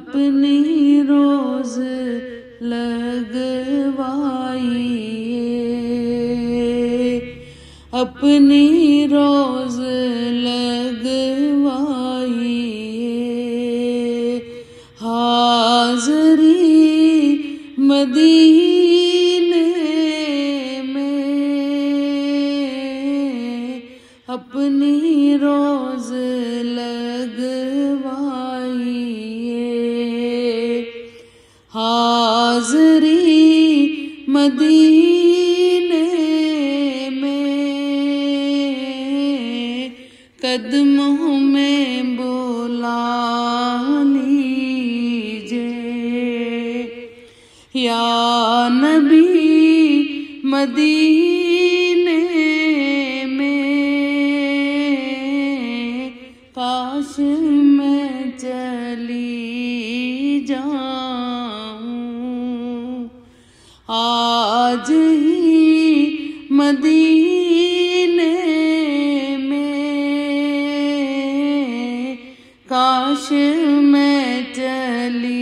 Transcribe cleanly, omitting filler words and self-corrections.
अपनी रोज लगवाइए, अपनी रोज लगवाइए। हाज़री मदीने में अपनी रोज लगवाइए। हाज़री मदीने में कदमों में बुला लीजिए या नबी मदीने में काश मैं चली जाऊं आज ही मदीने में, काश मैं चली